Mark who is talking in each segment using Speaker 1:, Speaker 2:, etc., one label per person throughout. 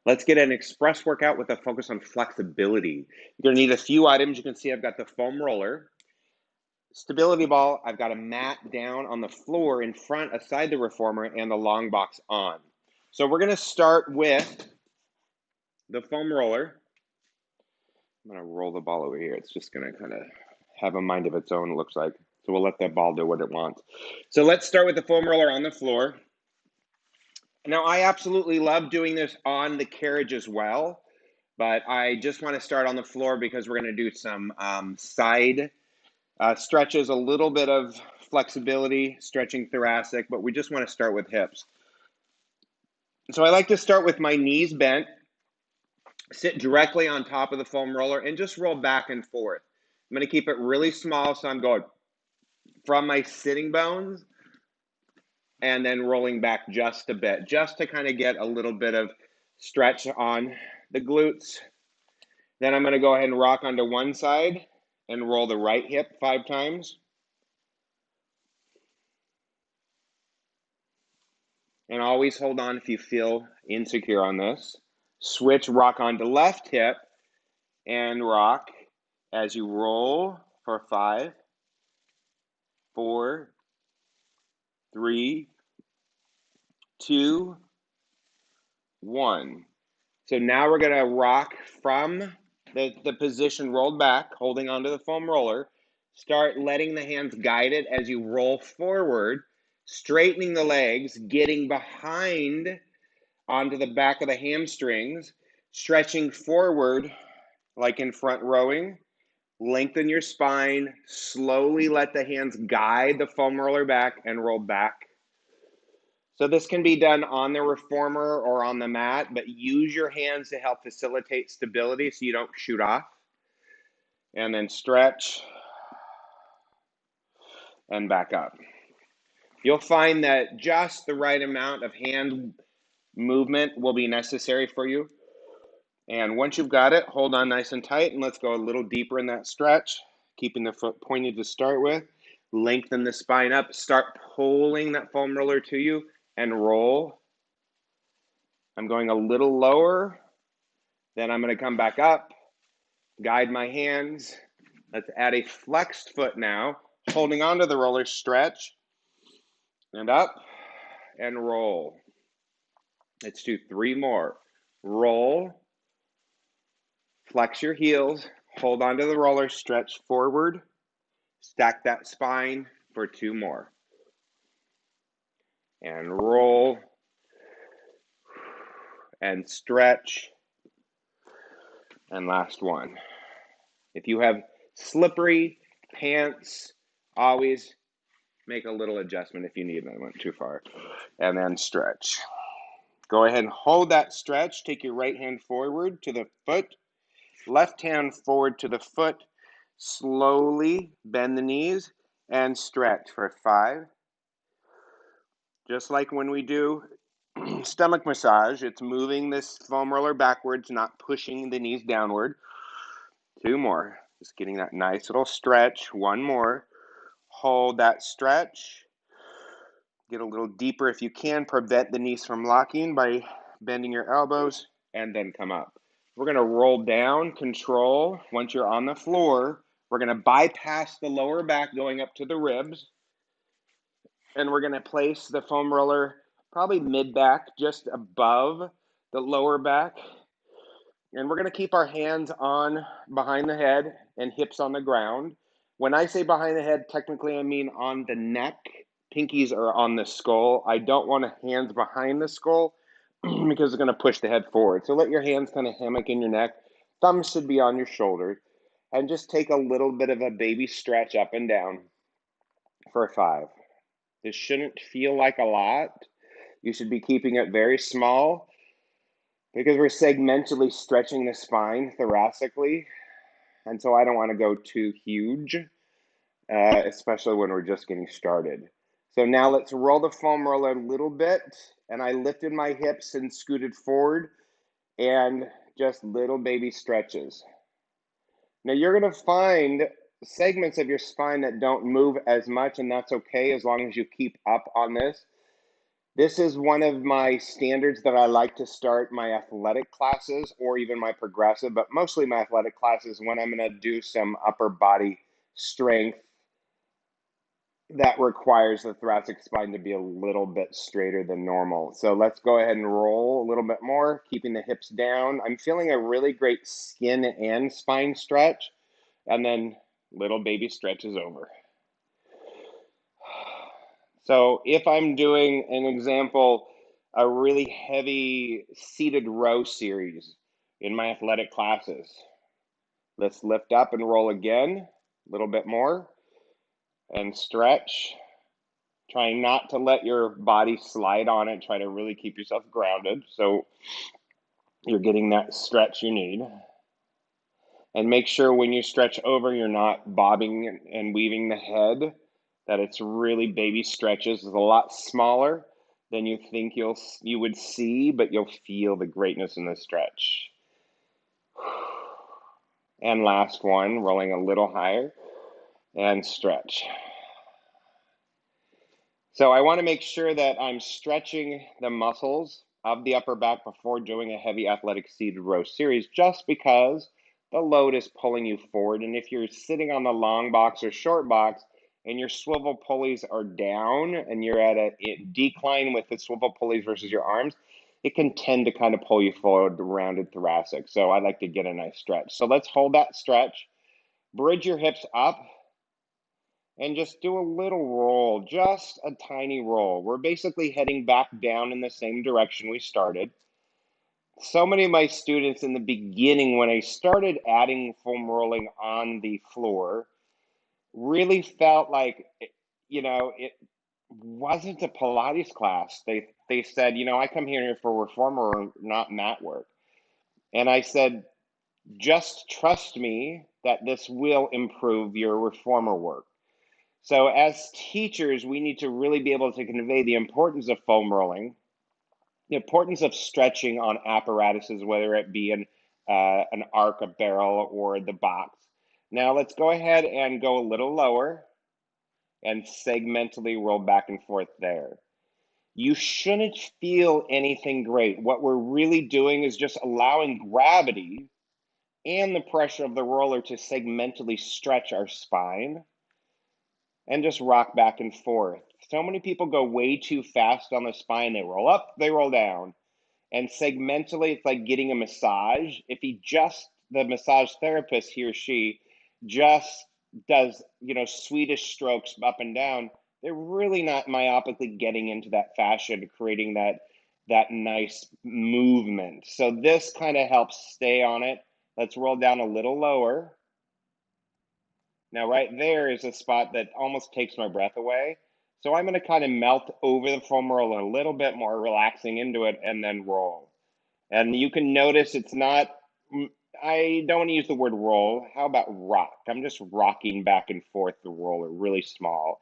Speaker 1: Let's get an express workout with a focus on flexibility. You're going to need a few items. You can see I've got the foam roller, stability ball. I've got a mat down on the floor in front, aside the reformer, and the long box on. So we're going to start with the foam roller. I'm going to roll the ball over here. It's just going to kind of have a mind of its own, it looks like. So we'll let that ball do what it wants. So let's start with the foam roller on the floor. Now, I absolutely love doing this on the carriage as well, but I just want to start on the floor because we're going to do some side stretches, a little bit of flexibility, stretching thoracic, but we just want to start with hips. So I like to start with my knees bent, sit directly on top of the foam roller, and just roll back and forth. I'm going to keep it really small, so I'm going from my sitting bones and then rolling back just a bit, just to kind of get a little bit of stretch on the glutes. Then I'm going to go ahead and rock onto one side and roll the right hip 5 times. And always hold on if you feel insecure on this. Switch, rock onto left hip and rock as you roll for 5, 4, 3, 2, 1. So now we're going to rock from the position rolled back, holding onto the foam roller. Start letting the hands guide it as you roll forward, straightening the legs, getting behind onto the back of the hamstrings, stretching forward like in front rowing. Lengthen your spine, slowly let the hands guide the foam roller back and roll back. So this can be done on the reformer or on the mat, but use your hands to help facilitate stability so you don't shoot off. And then stretch and back up. You'll find that just the right amount of hand movement will be necessary for you. And once you've got it, hold on nice and tight, and let's go a little deeper in that stretch, keeping the foot pointed to start with. Lengthen the spine up, start pulling that foam roller to you, and roll. I'm going a little lower, then I'm going to come back up, guide my hands. Let's add a flexed foot now, holding onto the roller, stretch, and up, and roll. Let's do 3 more. Roll, flex your heels, hold onto the roller, stretch forward, stack that spine for 2 more. And roll, and stretch, and last one. If you have slippery pants, always make a little adjustment if you need. I went too far. And then stretch. Go ahead and hold that stretch. Take your right hand forward to the foot, left hand forward to the foot. Slowly bend the knees and stretch for 5. Just like when we do stomach massage, it's moving this foam roller backwards, not pushing the knees downward. 2 more. Just getting that nice little stretch. 1 more. Hold that stretch. Get a little deeper if you can. Prevent the knees from locking by bending your elbows, and then come up. We're going to roll down, control. Once you're on the floor, we're going to bypass the lower back going up to the ribs, and we're going to place the foam roller probably mid-back, just above the lower back. And we're going to keep our hands on behind the head and hips on the ground. When I say behind the head, technically I mean on the neck. Pinkies are on the skull. I don't want hands behind the skull because it's going to push the head forward. So let your hands kind of hammock in your neck. Thumbs should be on your shoulder. And just take a little bit of a baby stretch up and down for 5. This shouldn't feel like a lot. You should be keeping it very small because we're segmentally stretching the spine thoracically. And so I don't want to go too huge, especially when we're just getting started. So now let's roll the foam roller a little bit. And I lifted my hips and scooted forward, and just little baby stretches. Now you're going to find segments of your spine that don't move as much, and that's okay as long as you keep up on this. This is one of my standards that I like to start my athletic classes or even my progressive, but mostly my athletic classes when I'm going to do some upper body strength that requires the thoracic spine to be a little bit straighter than normal. So let's go ahead and roll a little bit more, keeping the hips down. I'm feeling a really great skin and spine stretch, and then little baby stretches over. So if I'm doing an example, a really heavy seated row series in my athletic classes, let's lift up and roll again, a little bit more, and stretch. Trying not to let your body slide on it. Try to really keep yourself grounded so you're getting that stretch you need. And make sure when you stretch over, you're not bobbing and weaving the head, that it's really baby stretches. It's a lot smaller than you think you would see, but you'll feel the greatness in the stretch. And last one, rolling a little higher and stretch. So I want to make sure that I'm stretching the muscles of the upper back before doing a heavy athletic seated row series, just because the load is pulling you forward. And if you're sitting on the long box or short box and your swivel pulleys are down and you're at a decline with the swivel pulleys versus your arms, it can tend to kind of pull you forward, the rounded thoracic. So I like to get a nice stretch. So let's hold that stretch, bridge your hips up, and just do a little roll, just a tiny roll. We're basically heading back down in the same direction we started. So many of my students in the beginning, when I started adding foam rolling on the floor, really felt like, it wasn't a Pilates class. They said, I come here for reformer, not mat work. And I said, just trust me that this will improve your reformer work. So as teachers, we need to really be able to convey the importance of foam rolling, the importance of stretching on apparatuses, whether it be an arc, a barrel, or the box. Now let's go ahead and go a little lower and segmentally roll back and forth there. You shouldn't feel anything great. What we're really doing is just allowing gravity and the pressure of the roller to segmentally stretch our spine and just rock back and forth. So many people go way too fast on the spine. They roll up, they roll down. And segmentally, it's like getting a massage. If the massage therapist, he or she, just does, Swedish strokes up and down, they're really not myopically getting into that fascia, creating that nice movement. So this kind of helps stay on it. Let's roll down a little lower. Now, right there is a spot that almost takes my breath away. So I'm going to kind of melt over the foam roller a little bit more, relaxing into it, and then roll. And you can notice it's not, I don't want to use the word roll. How about rock? I'm just rocking back and forth the roller, really small.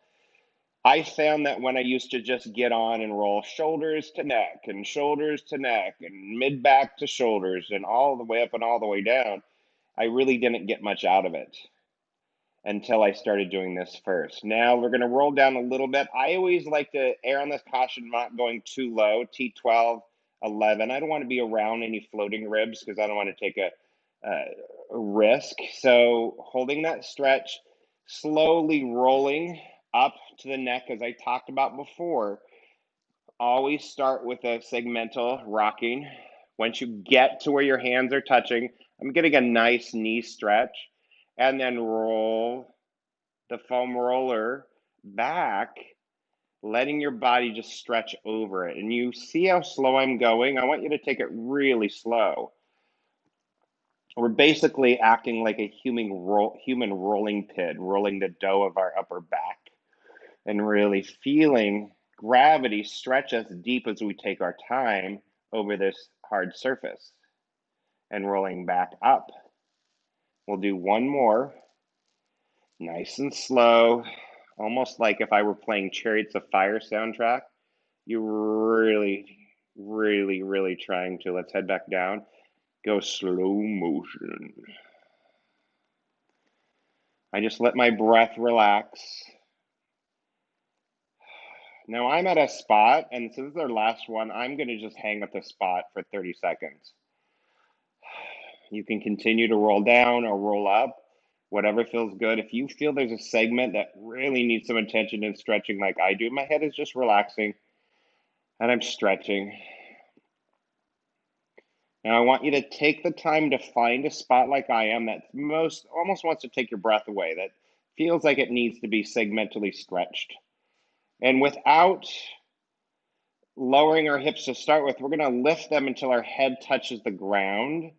Speaker 1: I found that when I used to just get on and roll shoulders to neck and shoulders to neck and mid back to shoulders and all the way up and all the way down, I really didn't get much out of it until I started doing this first. Now we're going to roll down a little bit. I always like to err on this caution, not going too low, T12, 11. I don't want to be around any floating ribs because I don't want to take a risk. So holding that stretch, slowly rolling up to the neck as I talked about before. Always start with a segmental rocking. Once you get to where your hands are touching, I'm getting a nice knee stretch, and then roll the foam roller back, letting your body just stretch over it. And you see how slow I'm going? I want you to take it really slow. We're basically acting like a human rolling pin, rolling the dough of our upper back, and really feeling gravity stretch us deep as we take our time over this hard surface, and rolling back up. We'll do one more, nice and slow, almost like if I were playing Chariots of Fire soundtrack. You really, really, really trying to, let's head back down, go slow motion. I just let my breath relax. Now I'm at a spot, and since this is our last one, I'm going to just hang at the spot for 30 seconds. You can continue to roll down or roll up, whatever feels good. If you feel there's a segment that really needs some attention and stretching like I do, my head is just relaxing and I'm stretching. Now I want you to take the time to find a spot like I am that almost wants to take your breath away, that feels like it needs to be segmentally stretched. And without lowering our hips to start with, we're going to lift them until our head touches the ground.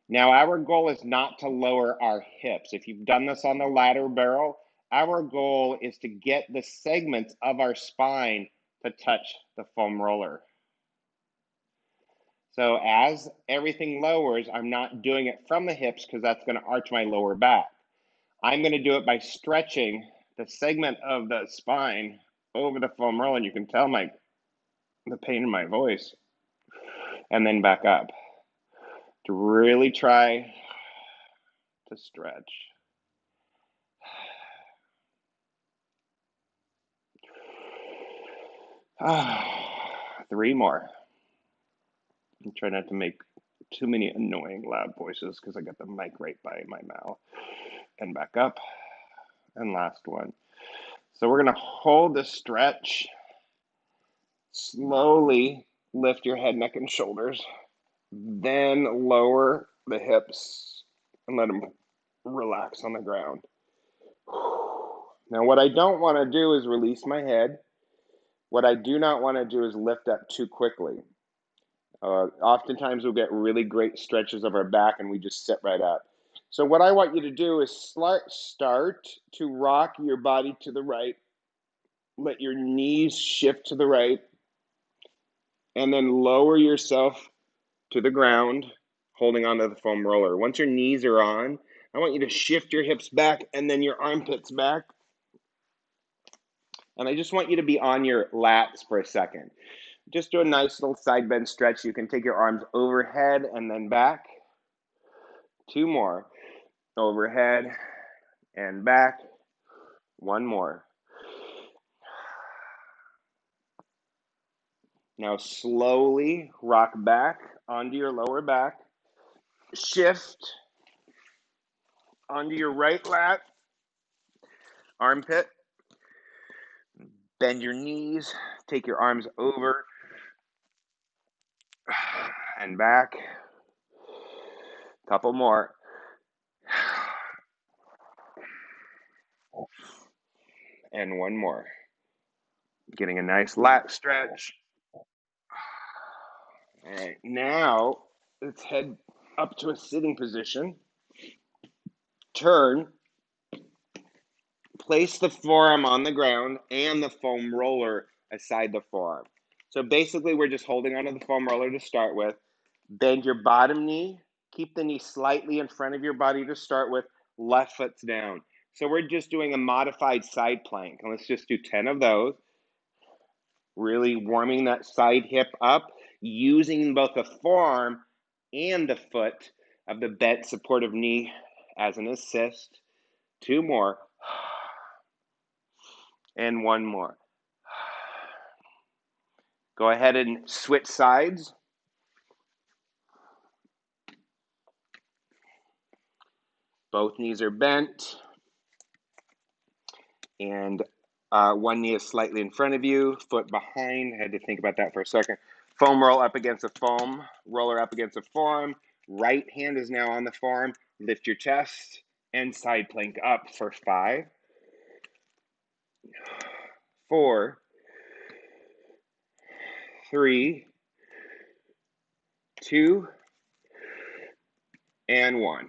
Speaker 1: Now, our goal is not to lower our hips. If you've done this on the ladder barrel, our goal is to get the segments of our spine to touch the foam roller. So as everything lowers, I'm not doing it from the hips because that's going to arch my lower back. I'm going to do it by stretching the segment of the spine over the foam roller, and you can tell the pain in my voice, and then back up. To really try to stretch. Three more. I'm trying not to make too many annoying loud voices because I got the mic right by my mouth. And back up. And last one. So we're going to hold the stretch. Slowly lift your head, neck, and shoulders. Then lower the hips and let them relax on the ground. Now, what I don't want to do is release my head. What I do not want to do is lift up too quickly. Oftentimes we'll get really great stretches of our back and we just sit right up. So what I want you to do is start to rock your body to the right. Let your knees shift to the right. And then lower yourself to the ground, holding onto the foam roller. Once your knees are on, I want you to shift your hips back and then your armpits back. And I just want you to be on your lats for a second. Just do a nice little side bend stretch. You can take your arms overhead and then back. Two more. Overhead and back. One more. Now slowly rock back onto your lower back. Shift onto your right lat. Armpit. Bend your knees. Take your arms over and back. Couple more. And one more. Getting a nice lat stretch. All right, now let's head up to a sitting position. Turn. Place the forearm on the ground and the foam roller aside the forearm. So basically, we're just holding onto the foam roller to start with. Bend your bottom knee. Keep the knee slightly in front of your body to start with. Left foot's down. So we're just doing a modified side plank. And let's just do 10 of those. Really warming that side hip up, using both the forearm and the foot of the bent supportive knee as an assist. Two more. And one more. Go ahead and switch sides. Both knees are bent. And one knee is slightly in front of you, foot behind. I had to think about that for a second. Foam roll up against the foam, roller up against the forearm. Right hand is now on the forearm. Lift your chest and side plank up for 5, 4, 3, 2, and 1.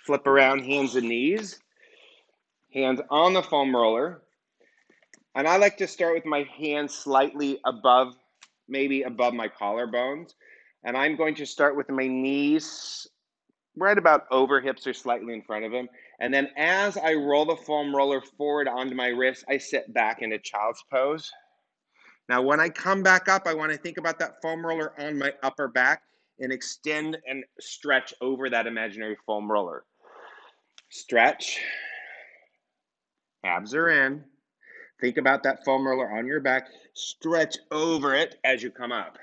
Speaker 1: Flip around, hands and knees. Hands on the foam roller. And I like to start with my hands slightly above, maybe above my collarbones. And I'm going to start with my knees right about over hips or slightly in front of them. And then as I roll the foam roller forward onto my wrist, I sit back into child's pose. Now, when I come back up, I want to think about that foam roller on my upper back and extend and stretch over that imaginary foam roller. Stretch. Abs are in. Think about that foam roller on your back. Stretch over it as you come up.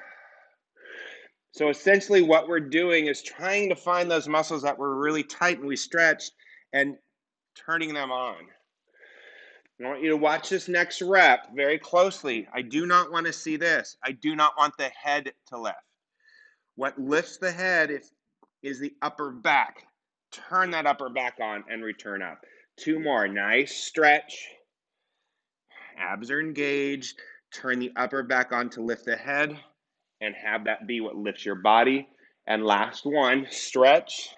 Speaker 1: So essentially what we're doing is trying to find those muscles that were really tight and we stretched and turning them on. I want you to watch this next rep very closely. I do not want to see this. I do not want the head to lift. What lifts the head is the upper back. Turn that upper back on and return up. 2 more. Nice stretch. Abs are engaged. Turn the upper back on to lift the head and have that be what lifts your body. And last one, stretch.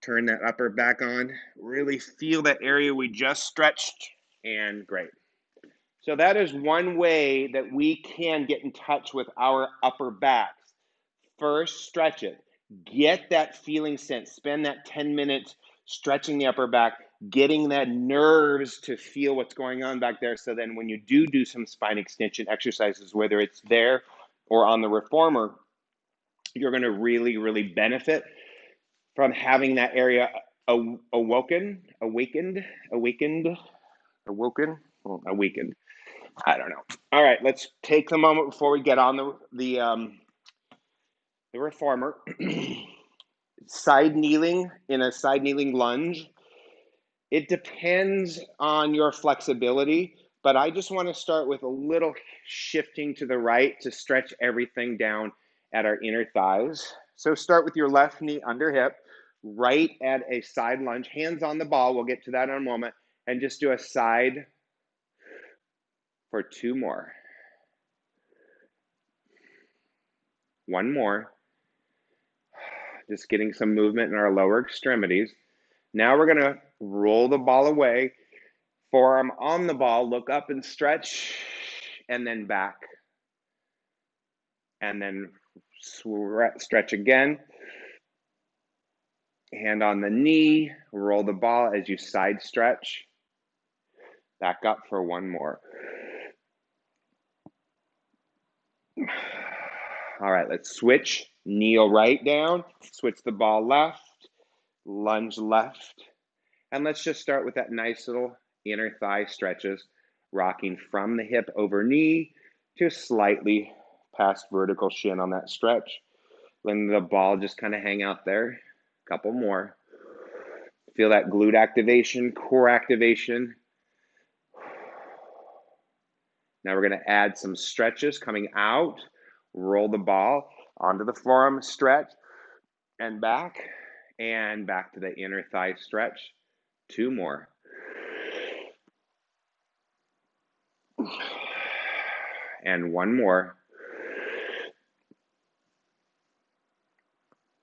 Speaker 1: Turn that upper back on. Really feel that area we just stretched, and great. So that is one way that we can get in touch with our upper backs. First, stretch it. Get that feeling sense. Spend that 10 minutes stretching the upper back, getting that nerves to feel what's going on back there. So then when you do some spine extension exercises, whether it's there or on the reformer, you're going to really, really benefit from having that area awakened. I don't know. All right, let's take the moment before we get on the reformer. Side kneeling in a side kneeling lunge. It depends on your flexibility, but I just want to start with a little shifting to the right to stretch everything down at our inner thighs. So start with your left knee under hip, right at a side lunge, hands on the ball. We'll get to that in a moment, and just do a side for 2 more. 1 more. Just getting some movement in our lower extremities. Now we're going to roll the ball away. Forearm on the ball, look up and stretch, and then back. And then stretch again. Hand on the knee, roll the ball as you side stretch. Back up for 1 more. All right, let's switch. Kneel right down, switch the ball left, lunge left. And let's just start with that nice little inner thigh stretches, rocking from the hip over knee to slightly past vertical shin on that stretch. Letting the ball just kind of hang out there. A couple more. Feel that glute activation, core activation. Now we're going to add some stretches coming out. Roll the ball onto the forearm, stretch, and back to the inner thigh stretch. 2 more. And 1 more.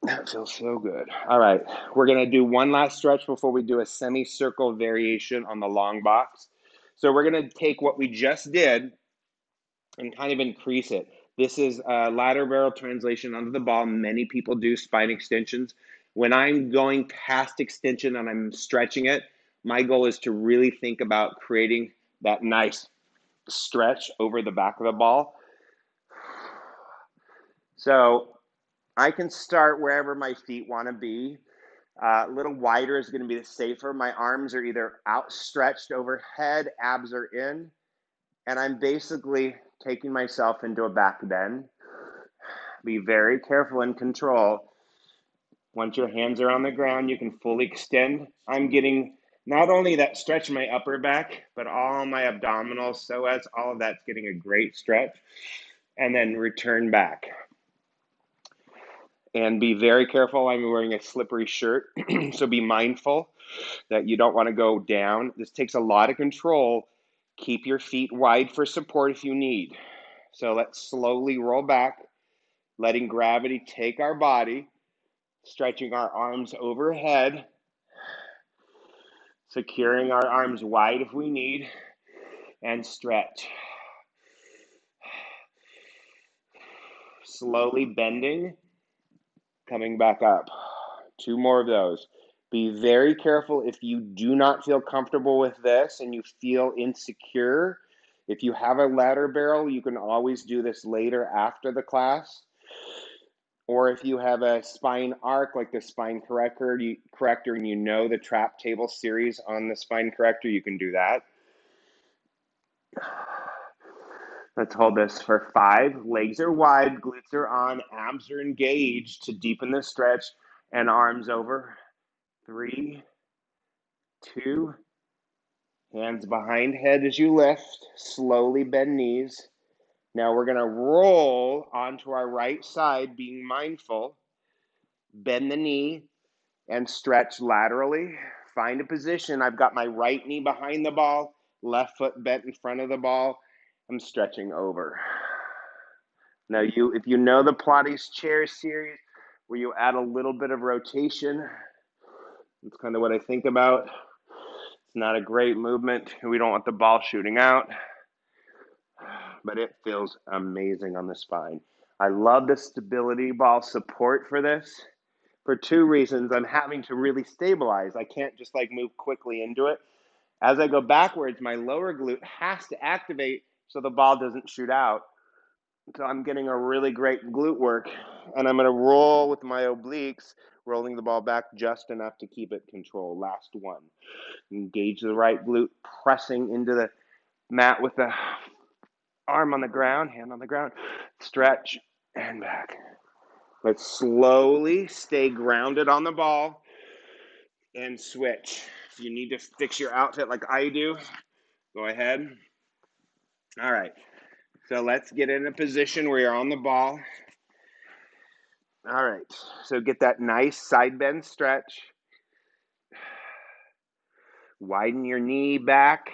Speaker 1: That feels so good. All right, we're going to do one last stretch before we do a semicircle variation on the long box. So we're going to take what we just did and kind of increase it. This is a ladder barrel translation onto the ball. Many people do spine extensions. When I'm going past extension and I'm stretching it, my goal is to really think about creating that nice stretch over the back of the ball. So I can start wherever my feet want to be. A little wider is going to be safer. My arms are either outstretched overhead, abs are in, and I'm basically taking myself into a back bend. Be very careful and control. Once your hands are on the ground, you can fully extend. I'm getting not only that stretch in my upper back, but all my abdominals, psoas, all of that's getting a great stretch. And then return back. And be very careful. I'm wearing a slippery shirt, so be mindful that you don't want to go down. This takes a lot of control. Keep your feet wide for support if you need. So let's slowly roll back, letting gravity take our body, stretching our arms overhead, securing our arms wide if we need, and stretch. Slowly bending, coming back up. 2 more of those. Be very careful if you do not feel comfortable with this and you feel insecure. If you have a ladder barrel, you can always do this later after the class. Or if you have a spine arc like the spine corrector and you know the trap table series on the spine corrector, you can do that. Let's hold this for 5. Legs are wide, glutes are on, abs are engaged to deepen the stretch, and arms over. 3, 2, hands behind head as you lift. Slowly bend knees. Now we're going to roll onto our right side, being mindful. Bend the knee and stretch laterally. Find a position. I've got my right knee behind the ball, left foot bent in front of the ball. I'm stretching over. Now, if you know the Pilates chair series, where you add a little bit of rotation, that's kind of what I think about. It's not a great movement. We don't want the ball shooting out, but it feels amazing on the spine. I love the stability ball support for this for 2 reasons. I'm having to really stabilize. I can't just like move quickly into it. As I go backwards, my lower glute has to activate so the ball doesn't shoot out. So I'm getting a really great glute work, and I'm going to roll with my obliques, rolling the ball back just enough to keep it controlled. Last one. Engage the right glute, pressing into the mat with the arm on the ground, hand on the ground. Stretch and back. Let's slowly stay grounded on the ball and switch. If you need to fix your outfit like I do, go ahead. All right. So let's get in a position where you're on the ball. All right. So get that nice side bend stretch. Widen your knee back.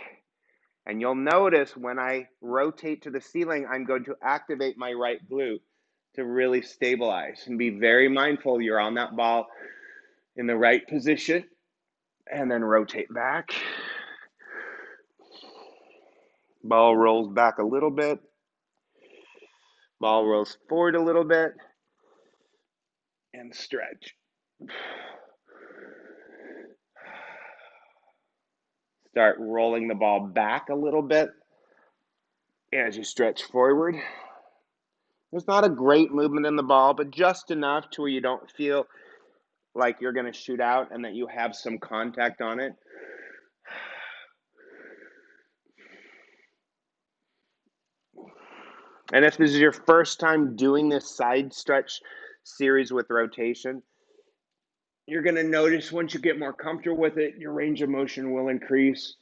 Speaker 1: And you'll notice when I rotate to the ceiling, I'm going to activate my right glute to really stabilize. And be very mindful you're on that ball in the right position. And then rotate back. Ball rolls back a little bit. Ball rolls forward a little bit. And stretch. Start rolling the ball back a little bit as you stretch forward. There's not a great movement in the ball, but just enough to where you don't feel like you're going to shoot out and that you have some contact on it. And if this is your first time doing this side stretch series with rotation, you're going to notice once you get more comfortable with it, your range of motion will increase.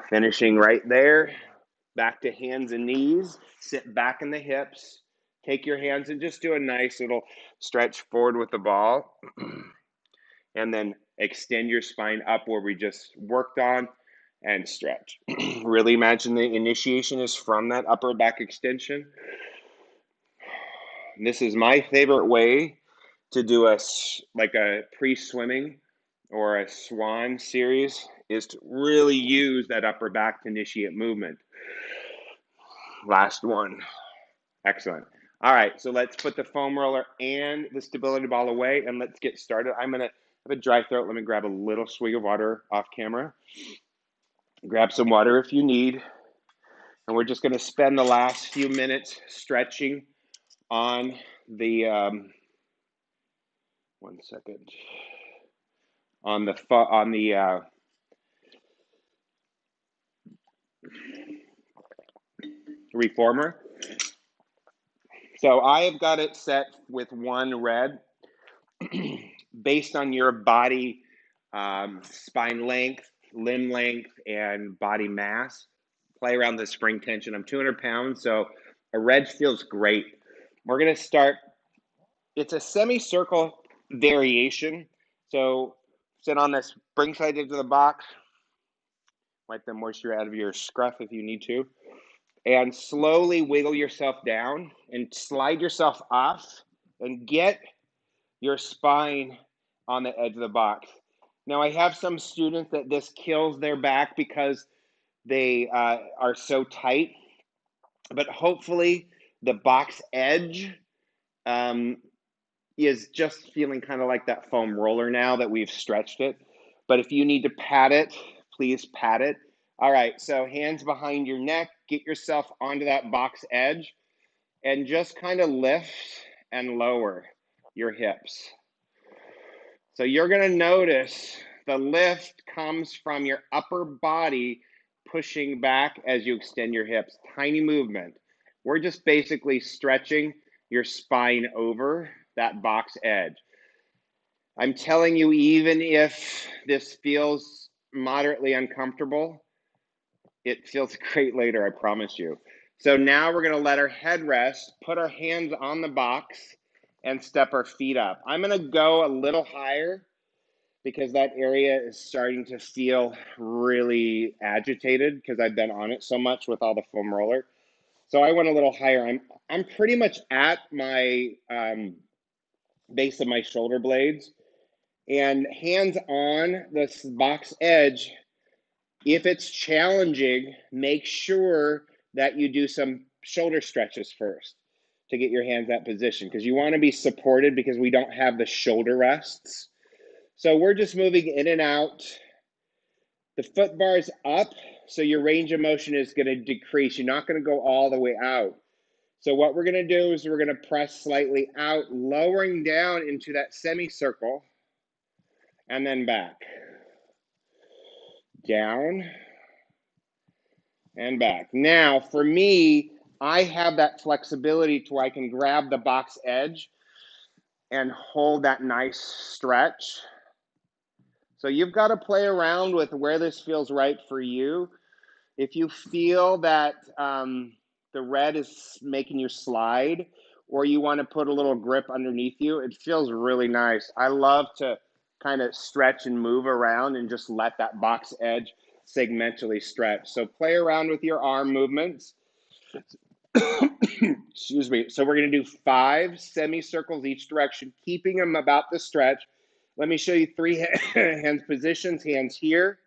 Speaker 1: Finishing right there. Back to hands and knees. Sit back in the hips. Take your hands and just do a nice little stretch forward with the ball. And then extend your spine up where we just worked on and stretch. Really imagine the initiation is from that upper back extension. This is my favorite way to do a pre-swimming or a swan series, is to really use that upper back to initiate movement. Last one. Excellent. All right, so let's put the foam roller and the stability ball away and let's get started. I'm going to have a dry throat. Let me grab a little swig of water off camera. Grab some water if you need. And we're just going to spend the last few minutes stretching on the, one second, on the reformer. So I have got it set with 1 red based on your body, spine length, limb length, and body mass. Play around the spring tension. I'm 200 pounds, so a red feels great. We're going to start. It's a semicircle variation. So sit on the spring side edge of the box. Wipe the moisture out of your scruff if you need to. And slowly wiggle yourself down and slide yourself off and get your spine on the edge of the box. Now, I have some students that this kills their back because they are so tight, but hopefully the box edge is just feeling kind of like that foam roller now that we've stretched it. But if you need to pat it, please pat it. All right, so hands behind your neck, get yourself onto that box edge and just kind of lift and lower your hips. So you're going to notice the lift comes from your upper body pushing back as you extend your hips. Tiny movement. We're just basically stretching your spine over that box edge. I'm telling you, even if this feels moderately uncomfortable, it feels great later, I promise you. So now we're going to let our head rest, put our hands on the box, and step our feet up. I'm going to go a little higher because that area is starting to feel really agitated because I've been on it so much with all the foam roller. So I went a little higher. I'm pretty much at my base of my shoulder blades, and hands on this box edge. If it's challenging, make sure that you do some shoulder stretches first to get your hands that position, because you want to be supported because we don't have the shoulder rests. So we're just moving in and out. The foot bar's up, so your range of motion is going to decrease. You're not going to go all the way out. So what we're going to do is we're going to press slightly out, lowering down into that semicircle, and then back. Down and back. Now, for me, I have that flexibility to where I can grab the box edge and hold that nice stretch. So you've got to play around with where this feels right for you. If you feel that the red is making you slide, or you want to put a little grip underneath you, it feels really nice. I love to kind of stretch and move around and just let that box edge segmentally stretch. So play around with your arm movements. Excuse me. So we're going to do 5 semicircles each direction, keeping them about the stretch. Let me show you 3 hands positions. Hands here,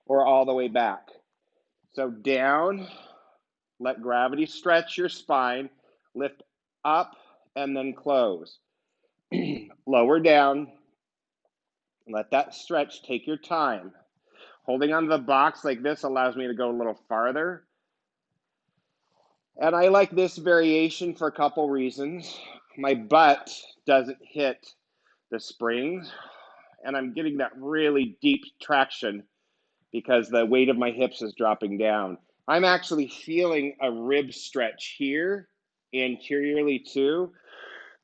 Speaker 1: or all the way back. So down, let gravity stretch your spine, lift up, and then close. Lower down, let that stretch, take your time. Holding onto the box like this allows me to go a little farther. And I like this variation for a couple reasons. My butt doesn't hit the springs, and I'm getting that really deep traction because the weight of my hips is dropping down. I'm actually feeling a rib stretch here, anteriorly too.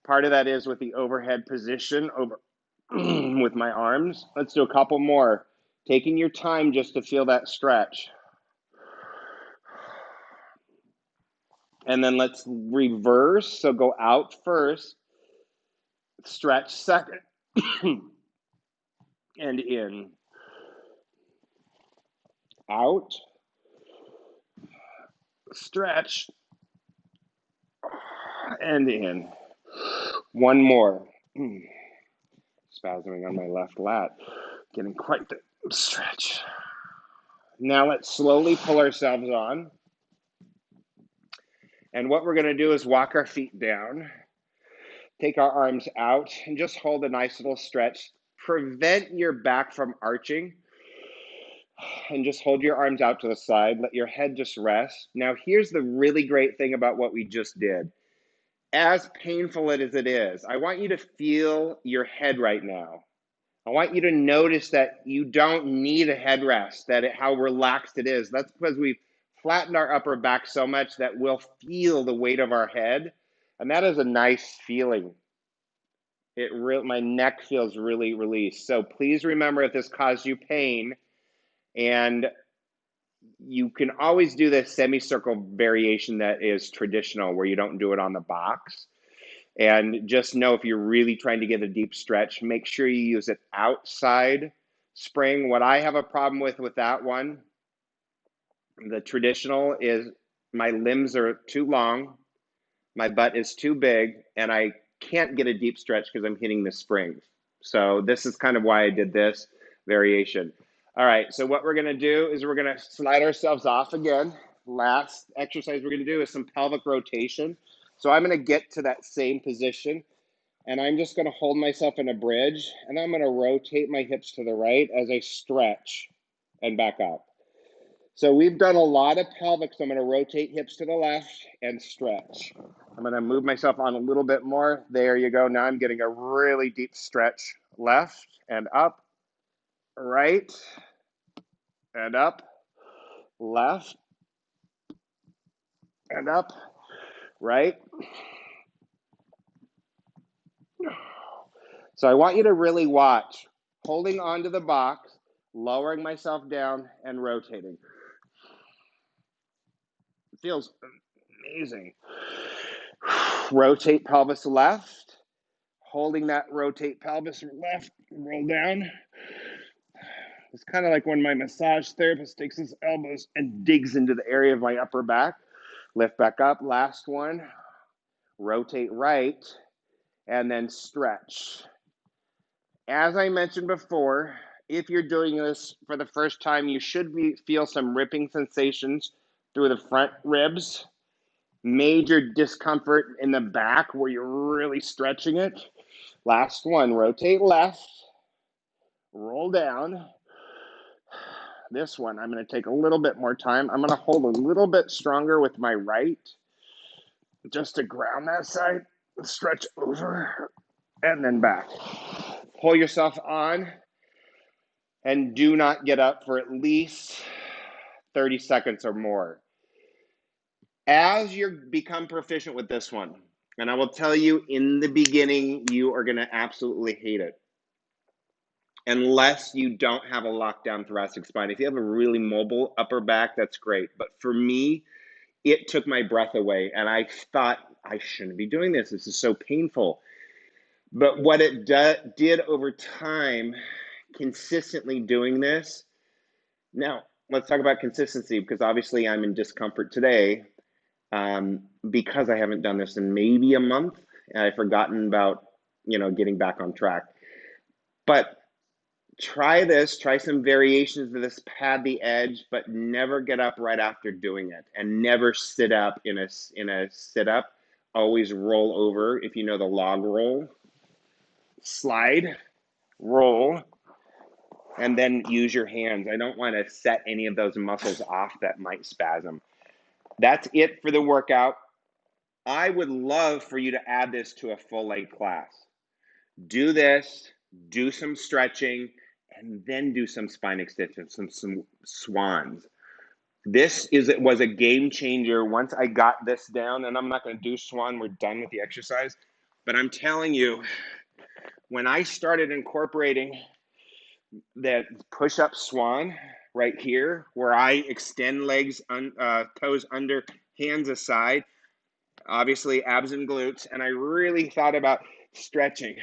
Speaker 1: Part of that is with the overhead position over with my arms. Let's do a couple more. Taking your time just to feel that stretch. And then let's reverse. So go out first, stretch second, and in. Out, stretch, and in. One more. Spasming on my left lat. Getting quite the stretch. Now let's slowly pull ourselves on. And what we're going to do is walk our feet down, take our arms out, and just hold a nice little stretch. Prevent your back from arching, and just hold your arms out to the side. Let your head just rest. Now, here's the really great thing about what we just did. As painful as it is, I want you to feel your head right now. I want you to notice that you don't need a headrest, how relaxed it is. That's because we've flattened our upper back so much that we'll feel the weight of our head. And that is a nice feeling. My neck feels really released. So please remember, if this caused you pain, and you can always do the semicircle variation that is traditional where you don't do it on the box. And just know, if you're really trying to get a deep stretch, make sure you use it outside spring. What I have a problem with that one, the traditional, is my limbs are too long, my butt is too big, and I can't get a deep stretch because I'm hitting the springs. So this is kind of why I did this variation. All right, so what we're going to do is we're going to slide ourselves off again. Last exercise we're going to do is some pelvic rotation. So I'm going to get to that same position, and I'm just going to hold myself in a bridge, and I'm going to rotate my hips to the right as I stretch and back up. So we've done a lot of pelvic, so I'm going to rotate hips to the left and stretch. I'm going to move myself on a little bit more. There you go. Now I'm getting a really deep stretch left and up. right, and up, left, and up, right. So I want you to really watch, holding onto the box, lowering myself down, and rotating. It feels amazing. Rotate pelvis left, holding that rotate pelvis left, roll down. It's kind of like when my massage therapist takes his elbows and digs into the area of my upper back. Lift back up, last one. Rotate right, and then stretch. As I mentioned before, if you're doing this for the first time, you should feel some ripping sensations through the front ribs, major discomfort in the back where you're really stretching it. Last one, rotate left, roll down. This one, I'm going to take a little bit more time. I'm going to hold a little bit stronger with my right, just to ground that side, stretch over, and then back. Pull yourself on, and do not get up for at least 30 seconds or more. As you become proficient with this one, and I will tell you in the beginning, you are going to absolutely hate it. Unless you don't have a lockdown thoracic spine. If you have a really mobile upper back, that's great. But for me, it took my breath away, and I thought, I shouldn't be doing this. This is so painful. But what it did over time, consistently doing this. Now, let's talk about consistency, because obviously I'm in discomfort today because I haven't done this in maybe a month, and I've forgotten about, getting back on track. But try this, try some variations of this, pad the edge, but never get up right after doing it, and never sit up in a sit up. Always roll over. If you know the log roll, slide, roll, and then use your hands. I don't want to set any of those muscles off that might spasm. That's it for the workout. I would love for you to add this to a full leg class. Do this, do some stretching, and then do some spine extensions, some swans. Was a game changer once I got this down, and I'm not going to do swan. We're done with the exercise. But I'm telling you, when I started incorporating that push-up swan right here, where I extend legs, toes under, hands aside, obviously abs and glutes, and I really thought about stretching.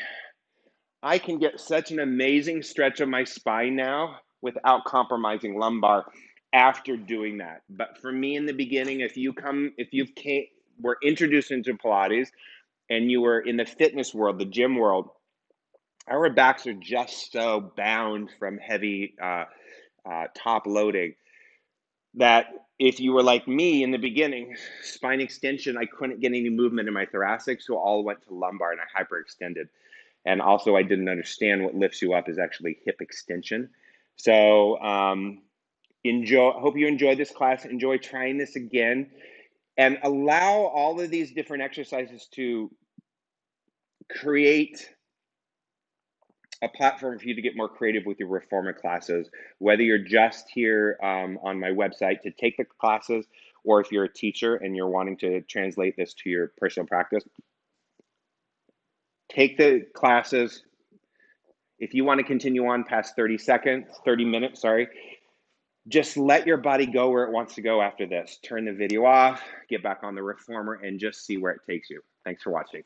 Speaker 1: I can get such an amazing stretch of my spine now without compromising lumbar after doing that. But for me in the beginning, if you were introduced into Pilates and you were in the fitness world, the gym world, our backs are just so bound from heavy top loading that if you were like me in the beginning, spine extension, I couldn't get any movement in my thoracic, so all went to lumbar and I hyperextended. And also I didn't understand what lifts you up is actually hip extension. So hope you enjoyed this class. Enjoy trying this again, and allow all of these different exercises to create a platform for you to get more creative with your reformer classes, whether you're just here on my website to take the classes, or if you're a teacher and you're wanting to translate this to your personal practice. Take the classes. If you want to continue on past 30 minutes, just let your body go where it wants to go after this. Turn the video off, get back on the reformer, and just see where it takes you. Thanks for watching.